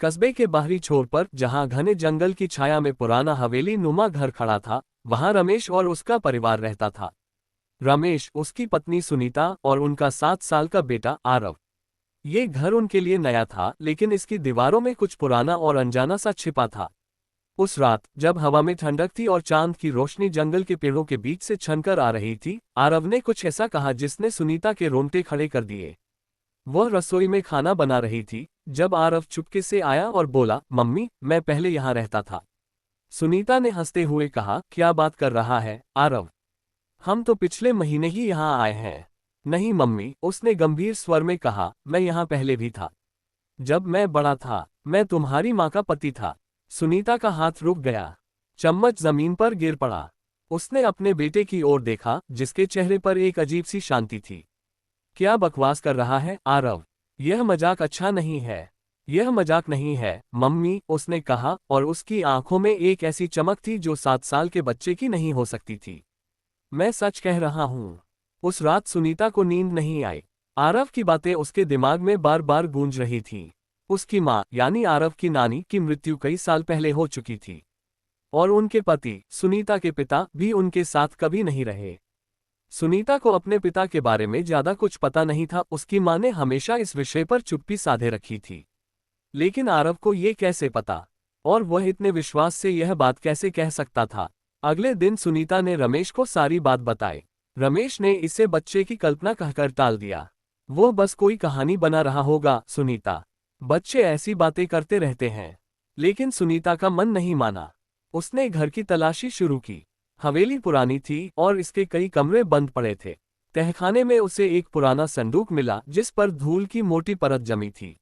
कस्बे के बाहरी छोर पर, जहां घने जंगल की छाया में पुराना हवेली नुमा घर खड़ा था, वहां रमेश और उसका परिवार रहता था। रमेश, उसकी पत्नी सुनीता और उनका 7 साल का बेटा आरव। ये घर उनके लिए नया था, लेकिन इसकी दीवारों में कुछ पुराना और अनजाना सा छिपा था। उस रात, जब हवा में ठंडक थी और चांद की रोशनी जंगल के पेड़ों के बीच से छनकर आ रही थी, आरव ने कुछ ऐसा कहा जिसने सुनीता के रोंगटे खड़े कर दिए। वह रसोई में खाना बना रही थी, जब आरव चुपके से आया और बोला, मम्मी, मैं पहले यहाँ रहता था। सुनीता ने हंसते हुए कहा, क्या बात कर रहा है आरव? हम तो पिछले महीने ही यहाँ आए हैं। नहीं मम्मी, उसने गंभीर स्वर में कहा, मैं यहाँ पहले भी था। जब मैं बड़ा था, मैं तुम्हारी माँ का पति था। सुनीता का हाथ रुक गया। चम्मच जमीन पर गिर पड़ा। उसने अपने बेटे की ओर देखा, जिसके चेहरे पर एक अजीब सी शांति थी। क्या बकवास कर रहा है आरव? यह मजाक अच्छा नहीं है। यह मजाक नहीं है मम्मी, उसने कहा, और उसकी आंखों में एक ऐसी चमक थी जो 7 साल के बच्चे की नहीं हो सकती थी। मैं सच कह रहा हूँ। उस रात सुनीता को नींद नहीं आई। आरव की बातें उसके दिमाग में बार बार गूंज रही थीं। उसकी माँ, यानी आरव की नानी, की मृत्यु कई साल पहले हो चुकी थी। और उनके पति, सुनीता के पिता, भी उनके साथ कभी नहीं रहे। सुनीता को अपने पिता के बारे में ज्यादा कुछ पता नहीं था। उसकी माँ ने हमेशा इस विषय पर चुप्पी साधे रखी थी। लेकिन आरव को ये कैसे पता? और वह इतने विश्वास से यह बात कैसे कह सकता था? अगले दिन सुनीता ने रमेश को सारी बात बताई। रमेश ने इसे बच्चे की कल्पना कहकर टाल दिया। वो बस कोई कहानी बना रहा होगा सुनीता। बच्चे ऐसी बातें करते रहते हैं। लेकिन सुनीता का मन नहीं माना। उसने घर की तलाशी शुरू की। हवेली पुरानी थी और इसके कई कमरे बंद पड़े थे। तहखाने में उसे एक पुराना संदूक मिला, जिस पर धूल की मोटी परत जमी थी।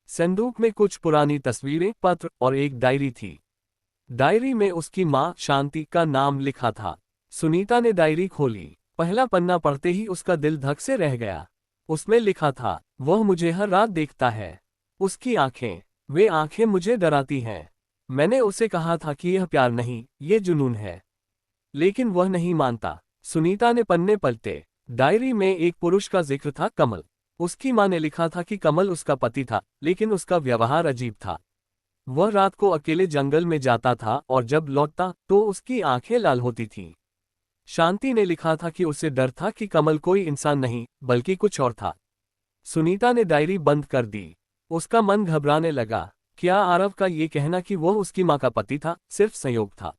संदूक में कुछ पुरानी तस्वीरें, पत्र और एक डायरी थी। डायरी में उसकी माँ शांति का नाम लिखा था। सुनीता ने डायरी खोली। पहला पन्ना पढ़ते ही उसका दिल धक से रह गया। उसमें लिखा था, वह मुझे हर रात देखता है। उसकी आंखें, वे आंखें मुझे डराती हैं। मैंने उसे कहा था कि यह प्यार नहीं, ये जुनून है। लेकिन वह नहीं मानता। सुनीता ने पन्ने पलटे। डायरी में एक पुरुष का जिक्र था, कमल। उसकी माँ ने लिखा था कि कमल उसका पति था, लेकिन उसका व्यवहार अजीब था। वह रात को अकेले जंगल में जाता था और जब लौटता तो उसकी आंखें लाल होती थीं। शांति ने लिखा था कि उसे डर था कि कमल कोई इंसान नहीं, बल्कि कुछ और था। सुनीता ने डायरी बंद कर दी। उसका मन घबराने लगा। क्या आरव का ये कहना कि वह उसकी माँ का पति था, सिर्फ संयोग था?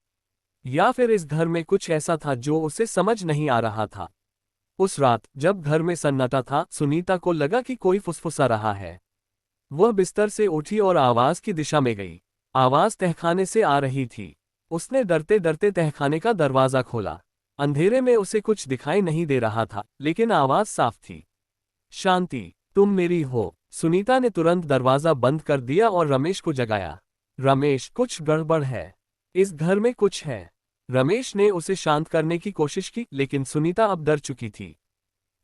या फिर इस घर में कुछ ऐसा था जो उसे समझ नहीं आ रहा था? उस रात, जब घर में सन्नाटा था, सुनीता को लगा कि कोई फुसफुसा रहा है। वह बिस्तर से उठी और आवाज की दिशा में गई। आवाज तहखाने से आ रही थी। उसने डरते डरते तहखाने का दरवाजा खोला। अंधेरे में उसे कुछ दिखाई नहीं दे रहा था, लेकिन आवाज साफ थी। शांति, तुम मेरी हो। सुनीता ने तुरंत दरवाजा बंद कर दिया और रमेश को जगाया। रमेश, कुछ गड़बड़ है। इस घर में कुछ है। रमेश ने उसे शांत करने की कोशिश की, लेकिन सुनीता अब डर चुकी थी।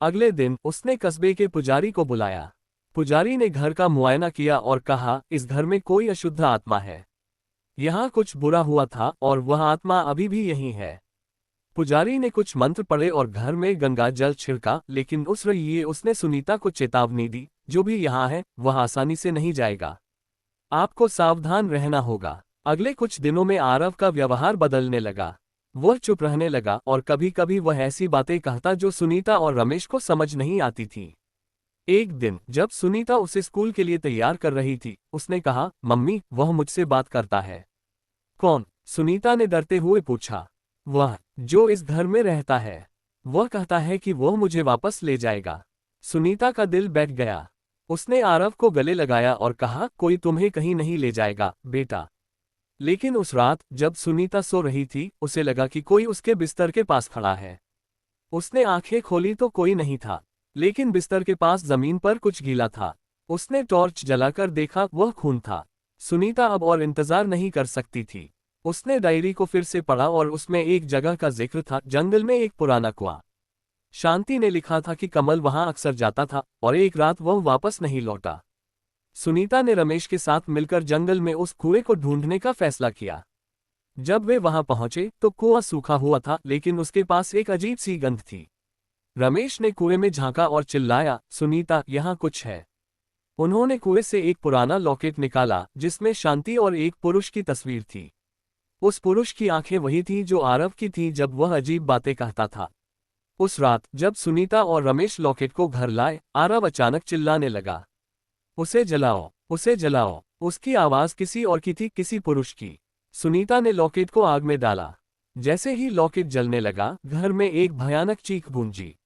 अगले दिन उसने कस्बे के पुजारी को बुलाया। पुजारी ने घर का मुआयना किया और कहा, इस घर में कोई अशुद्ध आत्मा है। यहाँ कुछ बुरा हुआ था और वह आत्मा अभी भी यहीं है। पुजारी ने कुछ मंत्र पढ़े और घर में गंगा जल छिड़का, लेकिन उस रईये उसने सुनीता को चेतावनी दी, जो भी यहाँ है वह आसानी से नहीं जाएगा। आपको सावधान रहना होगा। अगले कुछ दिनों में आरव का व्यवहार बदलने लगा। वह चुप रहने लगा और कभी कभी वह ऐसी बातें कहता जो सुनीता और रमेश को समझ नहीं आती थी। एक दिन, जब सुनीता उसे स्कूल के लिए तैयार कर रही थी, उसने कहा, मम्मी, वह मुझसे बात करता है। कौन? सुनीता ने डरते हुए पूछा। वह जो इस घर में रहता है। वह कहता है कि वह मुझे वापस ले जाएगा। सुनीता का दिल बैठ गया। उसने आरव को गले लगाया और कहा, कोई तुम्हें कहीं नहीं ले जाएगा बेटा। लेकिन उस रात, जब सुनीता सो रही थी, उसे लगा कि कोई उसके बिस्तर के पास खड़ा है। उसने आंखें खोली तो कोई नहीं था, लेकिन बिस्तर के पास जमीन पर कुछ गीला था। उसने टॉर्च जलाकर देखा, वह खून था। सुनीता अब और इंतजार नहीं कर सकती थी। उसने डायरी को फिर से पढ़ा और उसमें एक जगह का जिक्र था, जंगल में एक पुराना कुआं। शांति ने लिखा था कि कमल वहां अक्सर जाता था और एक रात वह वापस नहीं लौटा। सुनीता ने रमेश के साथ मिलकर जंगल में उस कुएं को ढूंढने का फैसला किया। जब वे वहां पहुंचे तो कुआं सूखा हुआ था, लेकिन उसके पास एक अजीब सी गंध थी। रमेश ने कुएं में झांका और चिल्लाया, सुनीता, यहाँ कुछ है। उन्होंने कुएं से एक पुराना लॉकेट निकाला जिसमें शांति और एक पुरुष की तस्वीर थी। उस पुरुष की आंखें वही थीं जो आरव की थीं जब वह अजीब बातें कहता था। उस रात जब सुनीता और रमेश लॉकेट को घर लाए, आरव अचानक चिल्लाने लगा, उसे जलाओ, उसे जलाओ। उसकी आवाज किसी और की थी, किसी पुरुष की। सुनीता ने लॉकेट को आग में डाला। जैसे ही लॉकेट जलने लगा, घर में एक भयानक चीख गूंजी।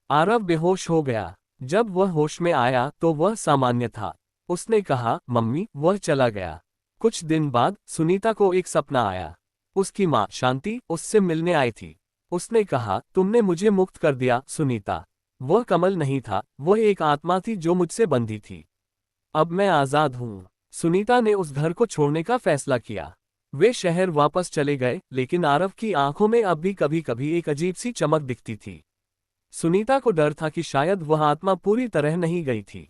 आरव बेहोश हो गया। जब वह होश में आया तो वह सामान्य था। उसने कहा, मम्मी, वह चला गया। कुछ दिन बाद सुनीता को एक सपना आया। उसकी माँ शांति उससे मिलने आई थी। उसने कहा, तुमने मुझे मुक्त कर दिया सुनीता। वह कमल नहीं था, वह एक आत्मा थी जो मुझसे बंधी थी। अब मैं आजाद हूँ। सुनीता ने उस घर को छोड़ने का फैसला किया। वे शहर वापस चले गए, लेकिन आरव की आंखों में अब भी कभी कभी एक अजीब सी चमक दिखती थी। सुनीता को डर था कि शायद वह आत्मा पूरी तरह नहीं गई थी।